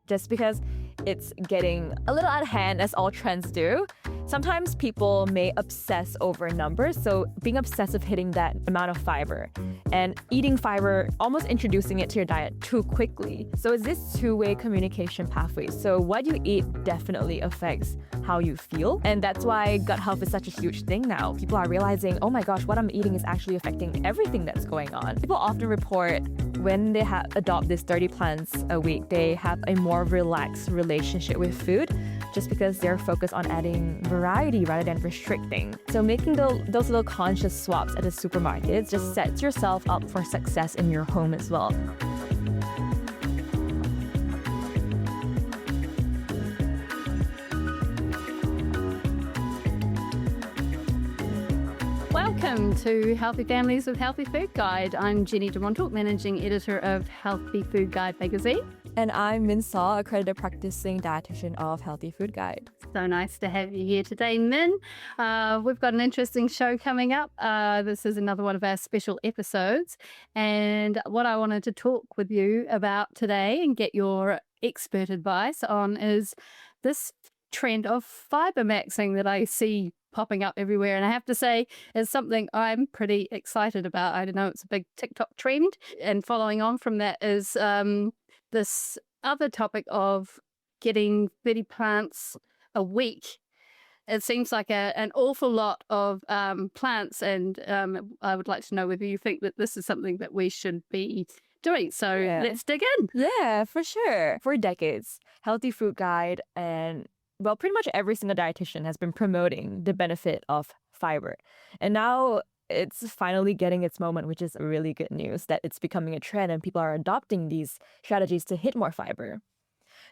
just because it's getting a little out of hand, as all trends do. Sometimes people may obsess over numbers, so being obsessive hitting that amount of fiber and eating fiber, almost introducing it to your diet too quickly. So it's this two-way communication pathway. So what you eat definitely affects how you feel. And that's why gut health is such a huge thing now. People are realizing, oh my gosh, what I'm eating is actually affecting everything that's going on. People often report when they adopt this 30 plans a week, they have a more relaxed relationship with food just because they're focused on adding variety rather than restricting. So making those little conscious swaps at the supermarkets just sets yourself up for success in your home as well. Welcome to Healthy Families with Healthy Food Guide. I'm Jenny DeMontalk, Managing Editor of Healthy Food Guide magazine. And I'm Min Saw, accredited practicing dietitian of Healthy Food Guide. So nice to have you here today, Min. We've got an interesting show coming up. This is another one of our special episodes. And what I wanted to talk with you about today and get your expert advice on is this trend of fibre-maxxing that I see popping up everywhere. And I have to say, it's something I'm pretty excited about. I don't know, it's a big TikTok trend. And following on from that is this other topic of getting 30 plants a week. It seems like an awful lot of plants, and I would like to know whether you think that this is something that we should be doing. So let's dig in. Yeah, for sure. For decades, Healthy Food Guide and pretty much every single dietitian has been promoting the benefit of fiber. And now it's finally getting its moment, which is really good news that it's becoming a trend and people are adopting these strategies to hit more fiber.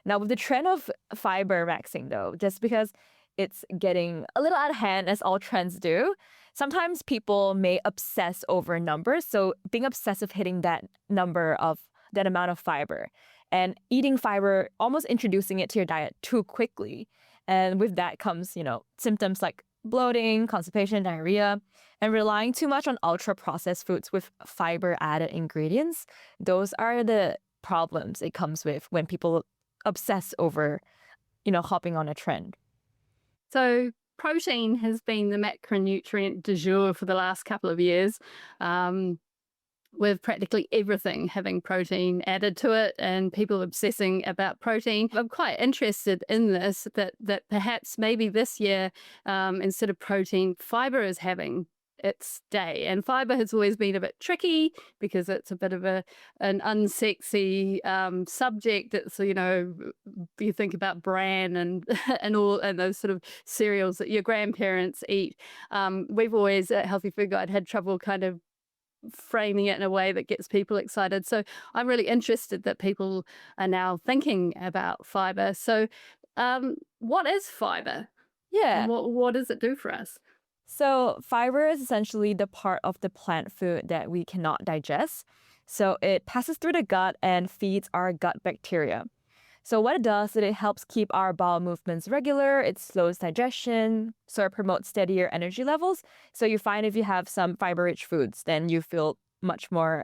Now, with the trend of fibre-maxxing, though, just because it's getting a little out of hand, as all trends do, sometimes people may obsess over numbers. So being obsessive hitting that amount of fiber and eating fiber, almost introducing it to your diet too quickly. And with that comes, symptoms like bloating, constipation, diarrhea, and relying too much on ultra-processed foods with fiber-added ingredients. Those are the problems it comes with when people obsess over, hopping on a trend. So protein has been the macronutrient du jour for the last couple of years. With practically everything having protein added to it and people obsessing about protein. I'm quite interested in this, that perhaps maybe this year, instead of protein, fiber is having its day. And fiber has always been a bit tricky because it's a bit of an unsexy subject. It's, you think about bran and and those sort of cereals that your grandparents eat. We've always at Healthy Food Guide had trouble kind of framing it in a way that gets people excited. So I'm really interested that people are now thinking about fiber. So what is fiber? Yeah. And what does it do for us? So fiber is essentially the part of the plant food that we cannot digest. So it passes through the gut and feeds our gut bacteria. So what it does is it helps keep our bowel movements regular, it slows digestion, so it promotes steadier energy levels. So you find if you have some fiber-rich foods, then you feel much more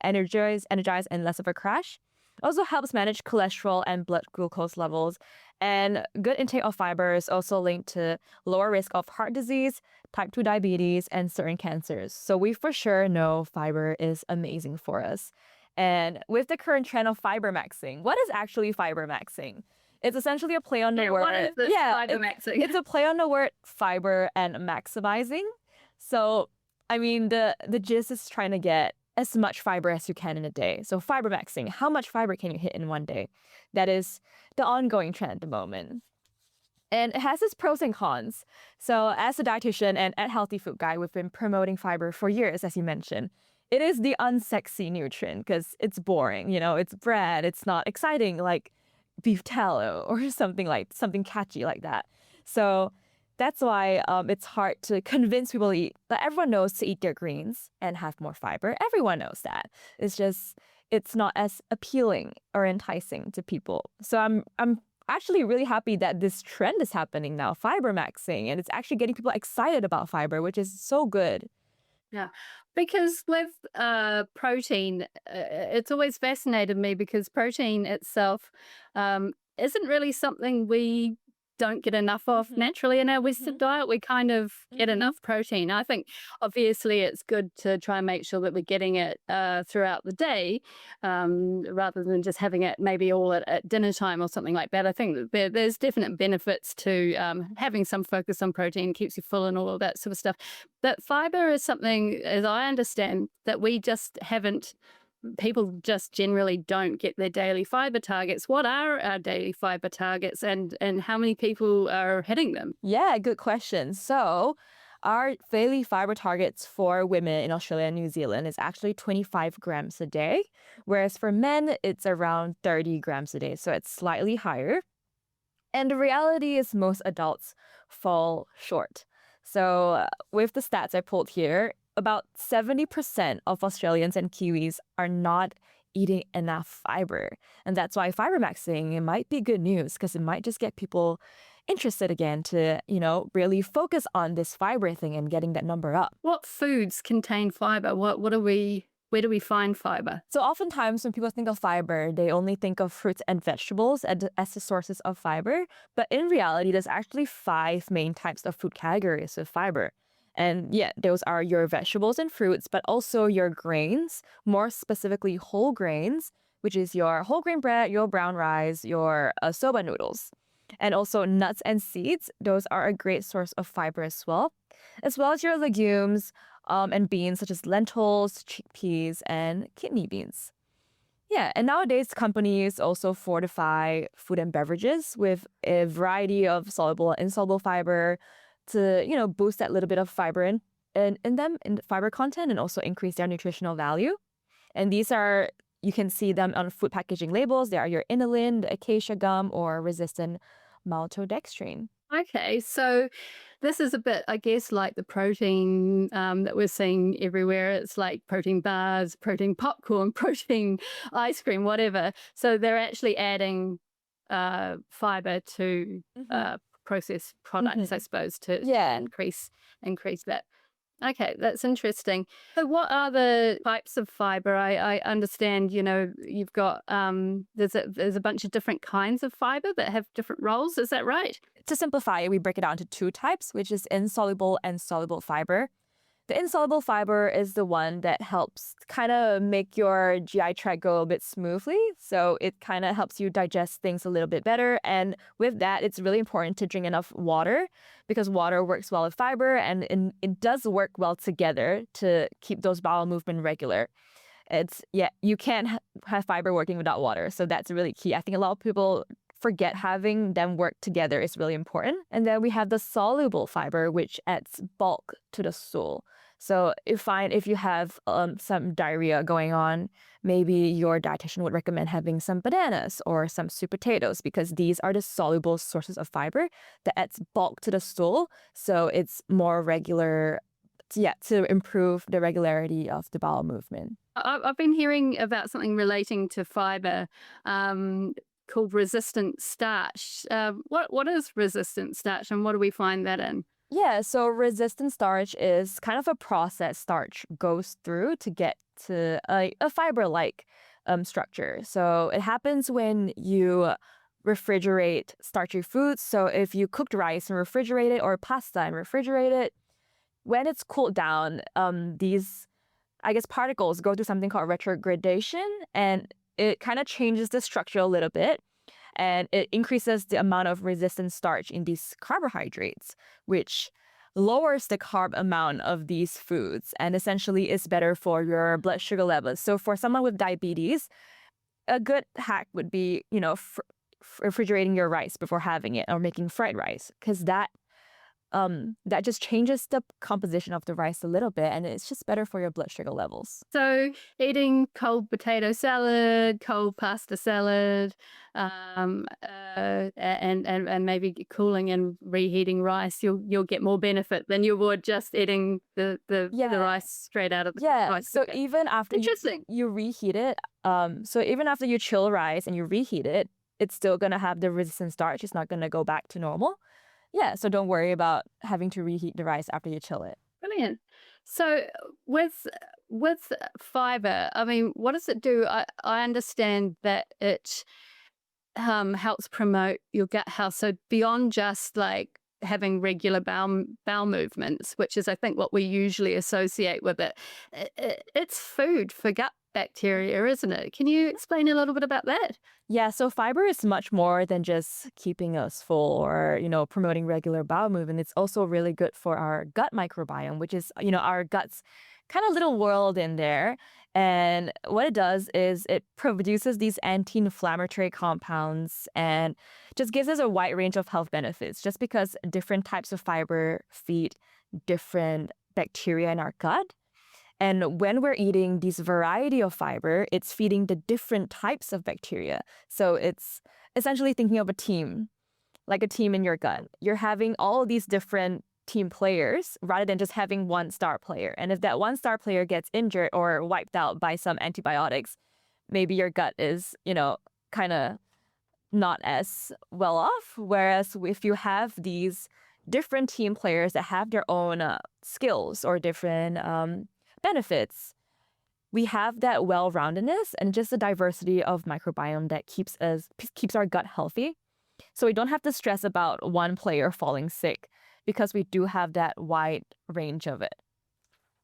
energized and less of a crash. It also helps manage cholesterol and blood glucose levels. And good intake of fiber is also linked to lower risk of heart disease, type 2 diabetes, and certain cancers. So we for sure know fiber is amazing for us. And with the current trend of fibre-maxxing, what is actually fibre-maxxing? It's essentially a play on the word. What is this fibre-maxxing? It's a play on the word fiber and maximizing. So, the gist is trying to get as much fiber as you can in a day. So fibre-maxxing, how much fiber can you hit in one day? That is the ongoing trend at the moment. And it has its pros and cons. So as a dietitian and at Healthy Food Guide, we've been promoting fiber for years, as you mentioned. It is the unsexy nutrient because it's boring, it's bread, it's not exciting like beef tallow or something catchy like that. So that's why it's hard to convince people to eat. But everyone knows to eat their greens and have more fiber. Everyone knows that. It's not as appealing or enticing to people. So I'm actually really happy that this trend is happening now, fibre-maxxing, and it's actually getting people excited about fiber, which is so good. Yeah, because with protein, it's always fascinated me because protein itself isn't really something we don't get enough of Hmm. naturally in our Western Hmm. diet. We kind of get Hmm. enough protein. I think obviously it's good to try and make sure that we're getting it throughout the day rather than just having it maybe all at dinner time or something like that. I think that there's definite benefits to having some focus on protein, keeps you full and all of that sort of stuff. That fiber is something, as I understand, that we just haven't, people just generally don't get their daily fiber targets. What are our daily fiber targets and how many people are hitting them? Yeah, good question. So, our daily fiber targets for women in Australia and New Zealand is actually 25 grams a day, whereas for men, it's around 30 grams a day. So, it's slightly higher. And the reality is, most adults fall short. So, with the stats I pulled here, about 70% of Australians and Kiwis are not eating enough fiber. And that's why fiber maxing, it might be good news because it might just get people interested again to, really focus on this fiber thing and getting that number up. What foods contain fiber? What are we? Where do we find fiber? So oftentimes when people think of fiber, they only think of fruits and vegetables as the sources of fiber. But in reality, there's actually five main types of food categories of fiber. And yeah, those are your vegetables and fruits, but also your grains, more specifically whole grains, which is your whole grain bread, your brown rice, your soba noodles. And also nuts and seeds, those are a great source of fiber as well as your legumes, and beans such as lentils, chickpeas, and kidney beans. Yeah, and nowadays companies also fortify food and beverages with a variety of soluble and insoluble fiber to, boost that little bit of fiber in them, in the fiber content, and also increase their nutritional value. And these are, you can see them on food packaging labels. They are your inulin, the acacia gum, or resistant maltodextrin. Okay, so this is a bit, I guess, like the protein that we're seeing everywhere. It's like protein bars, protein popcorn, protein ice cream, whatever. So they're actually adding fiber to Hmm. processed products, I Hmm. suppose, to Yeah. increase that. Okay, that's interesting. So what are the types of fiber? I understand, you've got there's a bunch of different kinds of fiber that have different roles. Is that right? To simplify it, we break it down to two types, which is insoluble and soluble fiber. The insoluble fiber is the one that helps kind of make your GI tract go a bit smoothly. So it kind of helps you digest things a little bit better. And with that, it's really important to drink enough water because water works well with fiber and it does work well together to keep those bowel movement regular. Yeah, you can't have fiber working without water. So that's really key. I think a lot of people forget having them work together is really important. And then we have the soluble fiber, which adds bulk to the stool. So if you have some diarrhea going on, maybe your dietitian would recommend having some bananas or some sweet potatoes because these are the soluble sources of fiber that adds bulk to the stool. So it's more regular, yeah, to improve the regularity of the bowel movement. I've been hearing about something relating to fiber called resistant starch. What is resistant starch, and what do we find that in? Yeah, so resistant starch is kind of a process starch goes through to get to a fiber-like structure. So it happens when you refrigerate starchy foods. So if you cooked rice and refrigerate it or pasta and refrigerate it, when it's cooled down, these, I guess, particles go through something called retrogradation and it kind of changes the structure a little bit and it increases the amount of resistant starch in these carbohydrates, which lowers the carb amount of these foods and essentially is better for your blood sugar levels. So for someone with diabetes, a good hack would be, refrigerating your rice before having it or making fried rice because that just changes the composition of the rice a little bit and it's just better for your blood sugar levels. So eating cold potato salad, cold pasta salad, and maybe cooling and reheating rice, you'll get more benefit than you would just eating the Yeah. rice straight out of the Yeah. rice So cooker. even after Interesting. you reheat it, so even after you chill rice and you reheat it, it's still gonna have the resistant starch. It's not gonna go back to normal. Yeah, so don't worry about having to reheat the rice after you chill it. Brilliant. So with fiber, I mean, what does it do? I understand that it helps promote your gut health. So beyond just like having regular bowel movements, which is I think what we usually associate with it, it's food for gut bacteria, isn't it? Can you explain a little bit about that? Yeah, so fiber is much more than just keeping us full or, promoting regular bowel movement. It's also really good for our gut microbiome, which is, our gut's kind of little world in there. And what it does is it produces these anti-inflammatory compounds and just gives us a wide range of health benefits just because different types of fiber feed different bacteria in our gut. And when we're eating this variety of fiber, it's feeding the different types of bacteria. So it's essentially thinking of a team, like a team in your gut. You're having all these different team players rather than just having one star player. And if that one star player gets injured or wiped out by some antibiotics, maybe your gut is, kind of not as well off. Whereas if you have these different team players that have their own skills or different benefits, we have that well-roundedness and just the diversity of microbiome that keeps our gut healthy. So we don't have to stress about one player falling sick because we do have that wide range of it.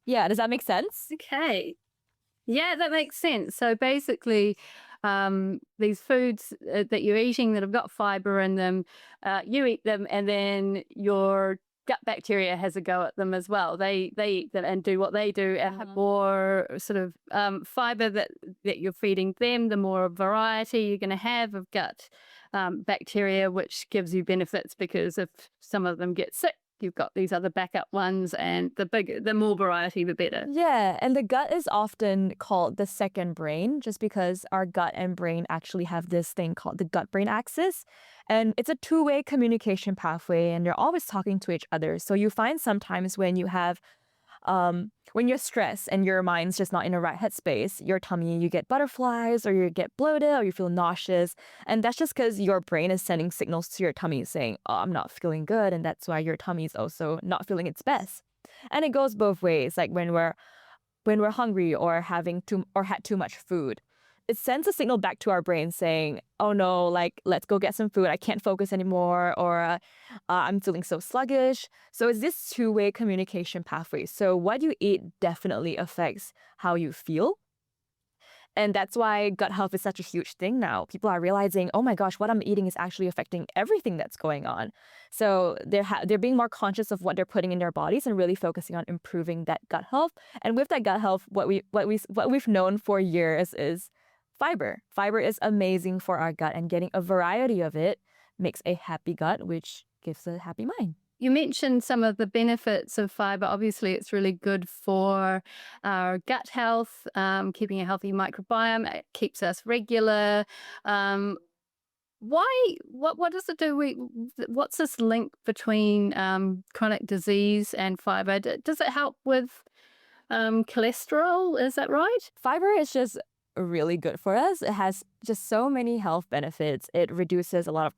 Yeah, does that make sense? Okay. Yeah, that makes sense. So basically, these foods that you're eating that have got fiber in them, you eat them, and then your gut bacteria has a go at them as well. They eat them and do what they do, and have more sort of fiber that you're feeding them. The more variety you're going to have of gut bacteria, which gives you benefits because if some of them get sick, you've got these other backup ones, and the more variety, the better. Yeah, and the gut is often called the second brain just because our gut and brain actually have this thing called the gut-brain axis. And it's a two-way communication pathway, and they're always talking to each other. So you find sometimes when you're stressed and your mind's just not in the right headspace, your tummy, you get butterflies or you get bloated or you feel nauseous. And that's just because your brain is sending signals to your tummy saying, oh, I'm not feeling good. And that's why your tummy is also not feeling its best. And it goes both ways, like when we're hungry or had too much food. It sends a signal back to our brain saying, oh no, like, let's go get some food. I can't focus anymore, or I'm feeling so sluggish. So it's this two-way communication pathway. So what you eat definitely affects how you feel. And that's why gut health is such a huge thing now. People are realizing, oh my gosh, what I'm eating is actually affecting everything that's going on. So they're being more conscious of what they're putting in their bodies and really focusing on improving that gut health. And with that gut health, what we've known for years is fiber. Fiber is amazing for our gut, and getting a variety of it makes a happy gut, which gives a happy mind. You mentioned some of the benefits of fiber. Obviously, it's really good for our gut health, keeping a healthy microbiome. It keeps us regular. Um, what does it do? What's this link between chronic disease and fiber? Does it help with cholesterol? Is that right? Fiber is just really good for us. It has just so many health benefits. It reduces a lot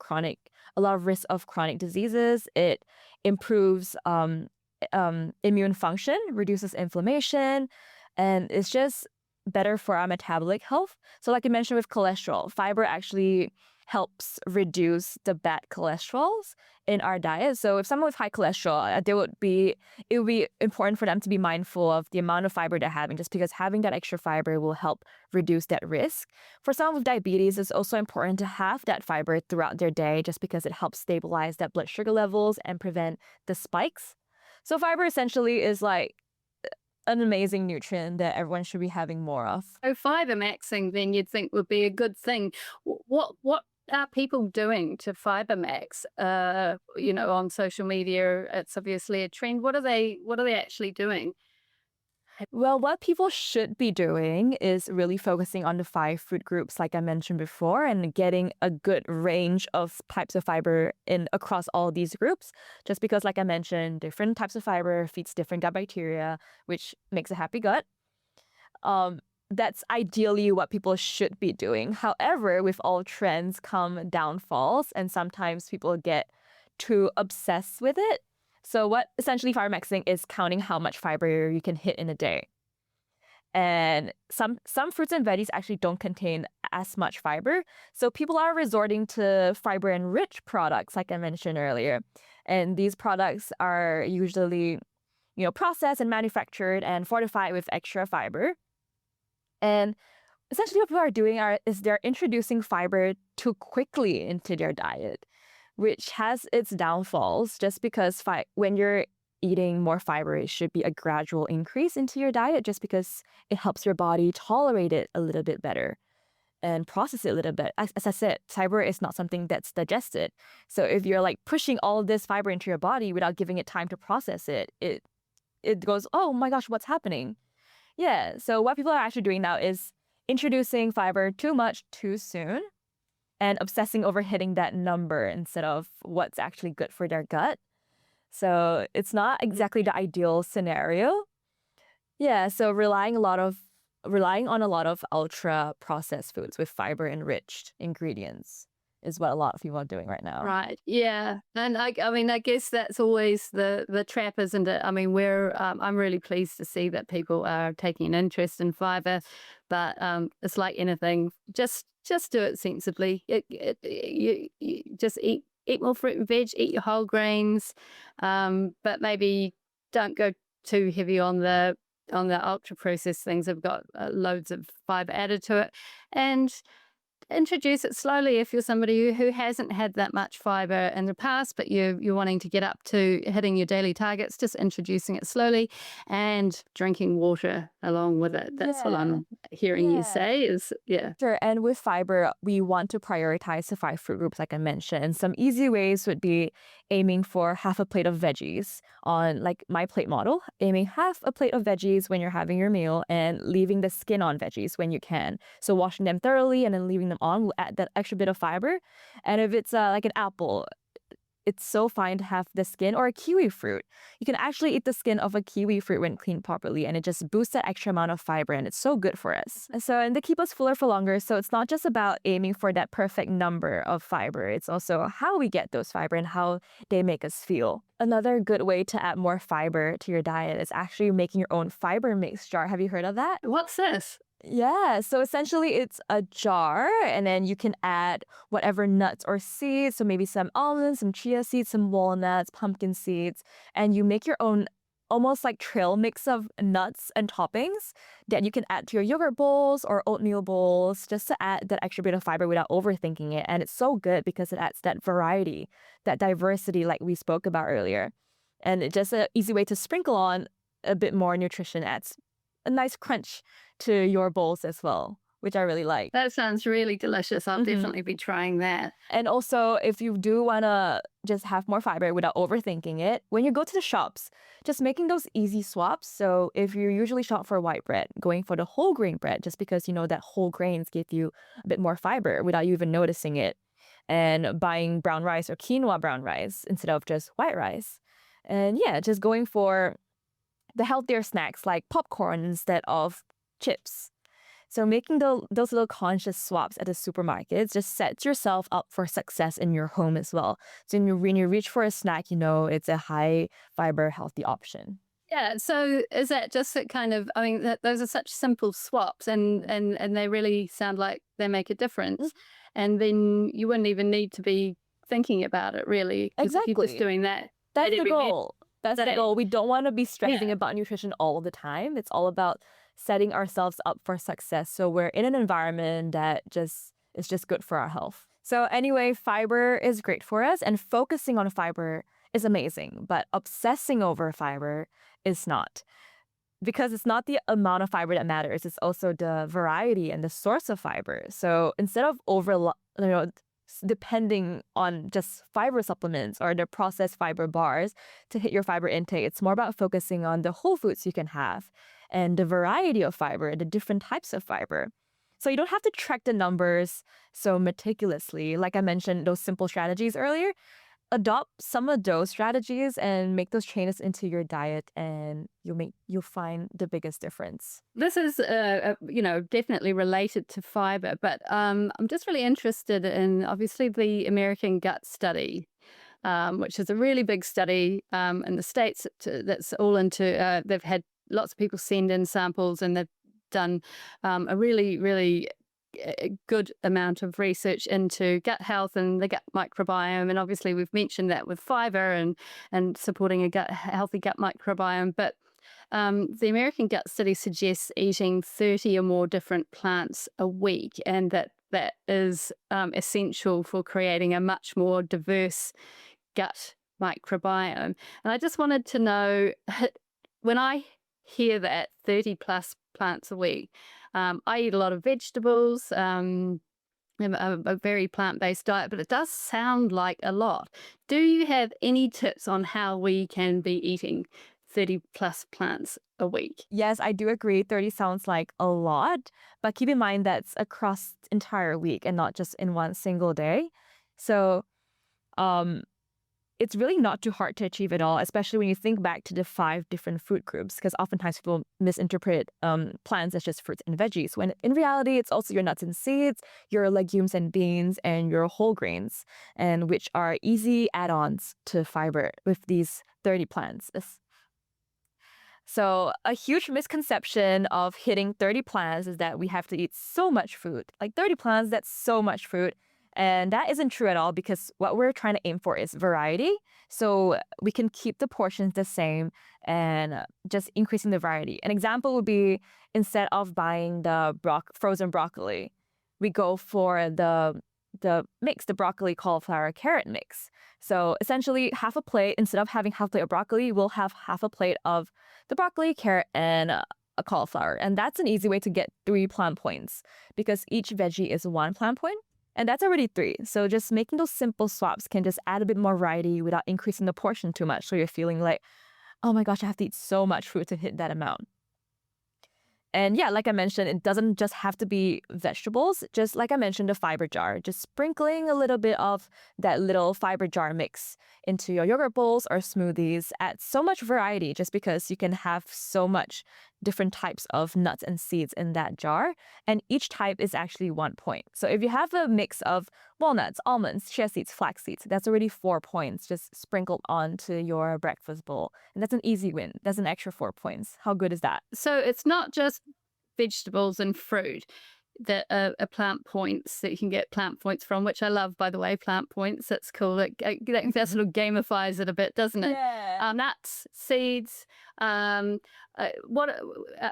of risk of chronic diseases. It improves immune function, reduces inflammation, and it's just better for our metabolic health. So like I mentioned with cholesterol, fiber actually helps reduce the bad cholesterols in our diet. So if someone with high cholesterol, it would be important for them to be mindful of the amount of fiber they're having, just because having that extra fiber will help reduce that risk. For someone with diabetes, it's also important to have that fiber throughout their day, just because it helps stabilize that blood sugar levels and prevent the spikes. So fiber essentially is like an amazing nutrient that everyone should be having more of. So fibre-maxxing, then you'd think would be a good thing. What are people doing to fibre-max? On social media, it's obviously a trend. What are they actually doing? Well, what people should be doing is really focusing on the 5 food groups, like I mentioned before, and getting a good range of types of fiber in across all these groups. Just because, like I mentioned, different types of fiber feeds different gut bacteria, which makes a happy gut. That's ideally what people should be doing. However, with all trends come downfalls, and sometimes people get too obsessed with it. So what essentially fibre-maxxing is counting how much fiber you can hit in a day. And some fruits and veggies actually don't contain as much fiber. So people are resorting to fiber-enriched products, like I mentioned earlier. And these products are usually, processed and manufactured and fortified with extra fiber. And essentially what people are doing is they're introducing fiber too quickly into their diet, which has its downfalls just because when you're eating more fiber, it should be a gradual increase into your diet just because it helps your body tolerate it a little bit better and process it a little bit. As I said, fiber is not something that's digested. So if you're like pushing all this fiber into your body without giving it time to process it, it goes, oh my gosh, what's happening? Yeah, so what people are actually doing now is introducing fiber too much too soon and obsessing over hitting that number instead of what's actually good for their gut. So it's not exactly the ideal scenario. Yeah, so relying on a lot of ultra processed foods with fiber enriched ingredients is what a lot of people are doing right now. Right. Yeah. And I mean, I guess that's always the trap, isn't it? I mean, I'm really pleased to see that people are taking an interest in fiber, but it's like anything. Just do it sensibly. You just eat more fruit and veg, eat your whole grains, but maybe don't go too heavy on the ultra processed things. Have got loads of fiber added to it, and introduce it slowly if you're somebody who hasn't had that much fiber in the past, but you're wanting to get up to hitting your daily targets. Just introducing it slowly and drinking water along with it. That's what Yeah. I'm hearing you Yeah. say is, yeah. Sure. And with fiber, we want to prioritize the 5 fruit groups, like I mentioned. And some easy ways would be aiming for half a plate of veggies on like my plate model, aiming half a plate of veggies when you're having your meal and leaving the skin on veggies when you can. So washing them thoroughly and then leaving them on will add that extra bit of fiber. And if it's like an apple, it's so fine to have the skin, or a kiwi fruit. You can actually eat the skin of a kiwi fruit when cleaned properly, and it just boosts that extra amount of fiber, and it's so good for us. And they keep us fuller for longer. So it's not just about aiming for that perfect number of fiber. It's also how we get those fiber and how they make us feel. Another good way to add more fiber to your diet is actually making your own fiber mix jar. Have you heard of that? What's this? Yeah, so essentially it's a jar, and then you can add whatever nuts or seeds, so maybe some almonds, some chia seeds, some walnuts, pumpkin seeds, and you make your own almost like trail mix of nuts and toppings that you can add to your yogurt bowls or oatmeal bowls just to add that extra bit of fiber without overthinking it. And it's so good because it adds that variety, that diversity like we spoke about earlier. And it's just an easy way to sprinkle on a bit more nutrition, adds a nice crunch to your bowls as well, which I really like. That sounds really delicious. I'll definitely be trying that. And also, if you do want to just have more fiber without overthinking it, when you go to the shops, just making those easy swaps. So if you usually shop for white bread, going for the whole grain bread, just because you know that whole grains give you a bit more fiber without you even noticing it, and buying brown rice or quinoa brown rice instead of just white rice. And yeah, just going for the healthier snacks like popcorn instead of chips. So making those little conscious swaps at the supermarkets just sets yourself up for success in your home as well. So when you reach for a snack, you know it's a high fiber, healthy option. Yeah. So is that just a kind of, I mean, those are such simple swaps, and they really sound like they make a difference. And then you wouldn't even need to be thinking about it really. 'Cause if you're just Exactly. doing that. That's at the every meal. goal. That's the That- goal. We don't want to be stressing Yeah. about nutrition all the time. It's all about setting ourselves up for success. So we're in an environment that just is just good for our health. So anyway, fiber is great for us, and focusing on fiber is amazing, but obsessing over fiber is not. Because it's not the amount of fiber that matters, it's also the variety and the source of fiber. So instead of depending on just fiber supplements or the processed fiber bars to hit your fiber intake, it's more about focusing on the whole foods you can have and the variety of fiber, the different types of fiber. So you don't have to track the numbers so meticulously. Like I mentioned, those simple strategies earlier, adopt some of those strategies and make those changes into your diet, and you'll find the biggest difference. This is, definitely related to fiber, but I'm just really interested in obviously the American gut study. which is a really big study in the States that's all into, they've had lots of people send in samples and they've done a really, really good amount of research into gut health and the gut microbiome. And obviously, we've mentioned that with fiber and supporting a healthy gut microbiome. But the American Gut Study suggests eating 30 or more different plants a week, and that is essential for creating a much more diverse gut microbiome. And I just wanted to know, when I hear that 30 plus plants a week, I eat a lot of vegetables, a very plant based diet, but it does sound like a lot. Do you have any tips on how we can be eating 30 plus plants a week? Yes, I do agree. 30 sounds like a lot, but keep in mind that's across the entire week and not just in one single day. So, um, it's really not too hard to achieve at all, especially when you think back to the 5 different food groups, because oftentimes people misinterpret plants as just fruits and veggies, when in reality, it's also your nuts and seeds, your legumes and beans, and your whole grains, and which are easy add-ons to fiber with these 30 plants. So, a huge misconception of hitting 30 plants is that we have to eat so much food. Like 30 plants, that's so much food. And that isn't true at all because what we're trying to aim for is variety. So, we can keep the portions the same and just increasing the variety. An example would be instead of buying the frozen broccoli, we go for the mix, the broccoli, cauliflower, carrot mix. So essentially, half a plate, instead of having half a plate of broccoli, we'll have half a plate of the broccoli, carrot, and a cauliflower. And that's an easy way to get 3 plant points because each veggie is 1 plant point. And that's already 3. So just making those simple swaps can just add a bit more variety without increasing the portion too much. So you're feeling like, oh my gosh, I have to eat so much food to hit that amount. And yeah, like I mentioned, it doesn't just have to be vegetables. Just like I mentioned, the fiber jar, just sprinkling a little bit of that little fiber jar mix into your yogurt bowls or smoothies adds so much variety just because you can have so much different types of nuts and seeds in that jar. And each type is actually 1 point. So if you have a mix of walnuts, almonds, chia seeds, flax seeds, that's already 4 points just sprinkled onto your breakfast bowl. And that's an easy win. That's an extra 4 points. How good is that? So it's not just vegetables and fruit that are plant points that you can get plant points from, which I love, by the way. Plant points, that's cool. That sort of gamifies it a bit, doesn't it? Yeah. Nuts, seeds, what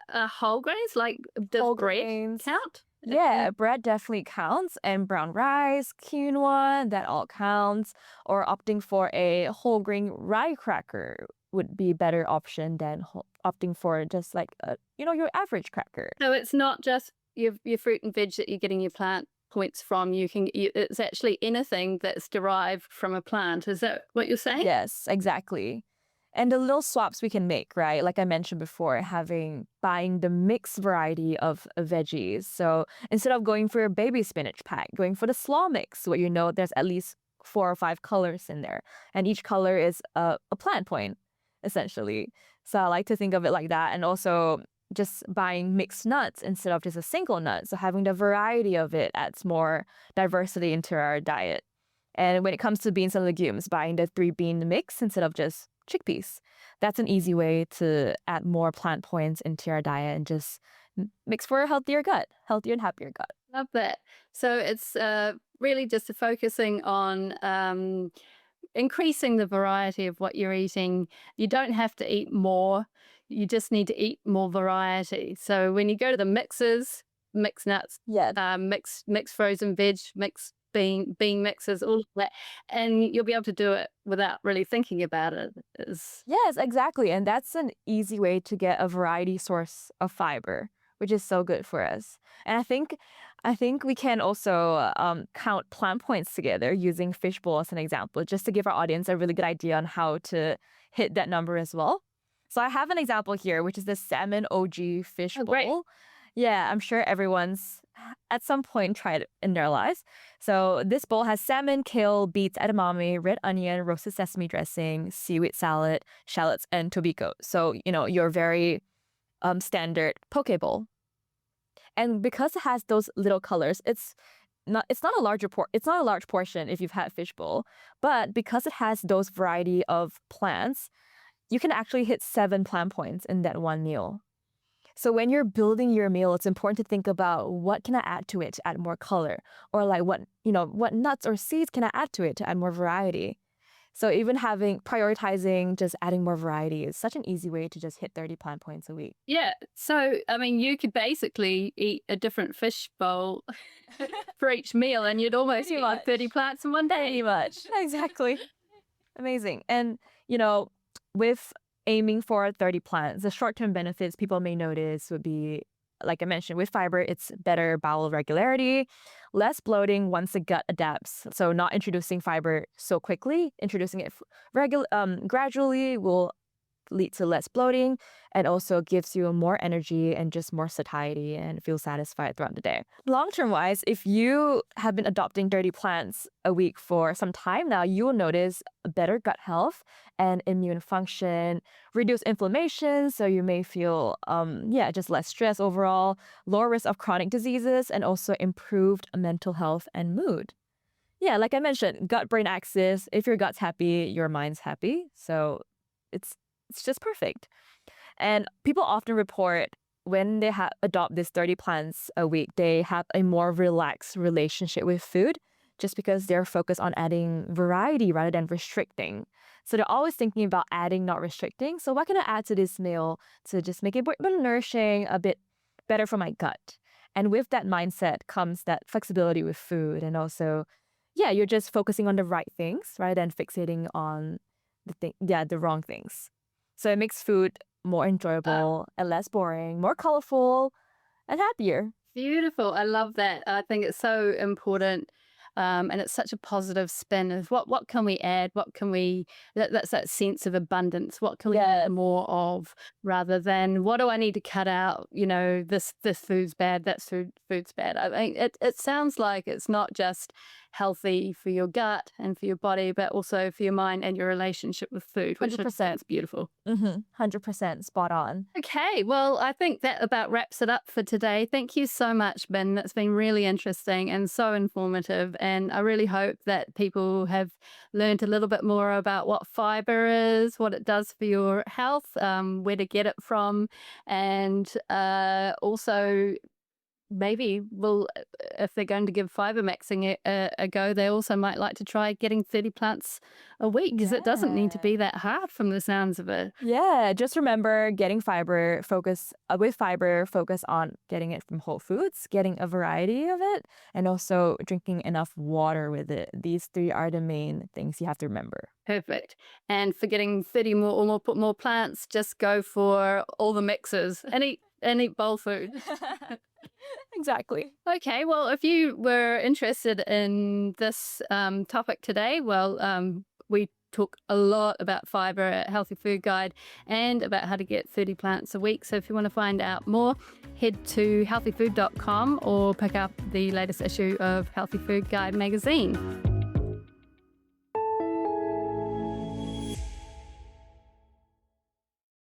whole grains, like does Whole bread grains. count? Yeah, bread definitely counts, and brown rice, quinoa, that all counts. Or opting for a whole grain rye cracker would be a better option than opting for just like your average cracker. So it's not just your fruit and veg that you're getting your plant points from. It's actually anything that's derived from a plant. Is that what you're saying? Yes, exactly. And the little swaps we can make, right? Like I mentioned before, buying the mixed variety of veggies. So instead of going for a baby spinach pack, going for the slaw mix, where there's at least 4 or 5 colors in there, and each color is a plant point, essentially. So I like to think of it like that, and also just buying mixed nuts instead of just a single nut. So having the variety of it adds more diversity into our diet. And when it comes to beans and legumes, buying the 3 bean mix instead of just chickpeas. That's an easy way to add more plant points into your diet and just mix for a healthier gut, healthier and happier gut. Love that. So it's really just focusing on increasing the variety of what you're eating. You don't have to eat more. You just need to eat more variety. So when you go to the mixes, mixed nuts, Yeah. mixed frozen veg, mixed bean mixes, all of that, and you'll be able to do it without really thinking about it. Yes, exactly. And that's an easy way to get a variety source of fiber, which is so good for us. And I think we can also count plant points together using fishbowl as an example, just to give our audience a really good idea on how to hit that number as well. So I have an example here, which is the salmon OG fish Oh, great. bowl. Yeah, I'm sure everyone's at some point tried it in their lives. So this bowl has salmon, kale, beets, edamame, red onion, roasted sesame dressing, seaweed salad, shallots, and tobiko. So, your very standard poke bowl. And because it has those little colors, it's not a it's not a large portion if you've had fishbowl, but because it has those variety of plants, you can actually hit 7 plant points in that one meal. So when you're building your meal, it's important to think about what can I add to it to add more color, or like what nuts or seeds can I add to it to add more variety. So even prioritizing just adding more variety is such an easy way to just hit 30 plant points a week. Yeah. So, I mean, you could basically eat a different fish bowl for each meal, and you'd almost Pretty eat like much. 30 plants in one day. Pretty much. Exactly. Amazing. And, with aiming for 30 plants, the short-term benefits people may notice would be, like I mentioned, with fiber, it's better bowel regularity, less bloating once the gut adapts. So not introducing fiber so quickly, introducing it gradually will lead to less bloating, and also gives you more energy and just more satiety and feel satisfied throughout the day. Long-term wise, if you have been adopting 30 plants a week for some time now, you will notice better gut health and immune function, reduce inflammation, so you may feel just less stress overall, lower risk of chronic diseases, and also improved mental health and mood. Yeah, like I mentioned, gut-brain axis. If your gut's happy, your mind's happy. So it's just perfect. And people often report when they adopt this 30 plants a week, they have a more relaxed relationship with food just because they're focused on adding variety rather than restricting. So they're always thinking about adding, not restricting. So what can I add to this meal to just make it a bit more nourishing, a bit better for my gut? And with that mindset comes that flexibility with food. And also, you're just focusing on the right things rather than fixating on the wrong things. So it makes food more enjoyable and less boring, more colorful and happier. Beautiful. I love that. I think it's so important. And it's such a positive spin of what can we add? What can we, that's that sense of abundance. What can we add more of, rather than what do I need to cut out? This food's bad, food's bad. I mean, it sounds like it's not just healthy for your gut and for your body, but also for your mind and your relationship with food, which 100%. is beautiful. 100% spot on. Okay, well, I think that about wraps it up for today. Thank you so much, Ben. That's been really interesting and so informative. And I really hope that people have learned a little bit more about what fiber is, what it does for your health, where to get it from, and also maybe if they're going to give fibre-maxxing a go, they also might like to try getting 30 plants a week, because it doesn't need to be that hard from the sounds of it. Yeah, just remember getting fiber, focus on getting it from whole foods, getting a variety of it, and also drinking enough water with it. These 3 are the main things you have to remember. Perfect. And for getting 30 more plants, just go for all the mixes and eat bowl food. Exactly. Okay, well, if you were interested in this topic today, we talk a lot about fiber at Healthy Food Guide and about how to get 30 plants a week. So if you want to find out more, head to healthyfood.com or pick up the latest issue of Healthy Food Guide magazine.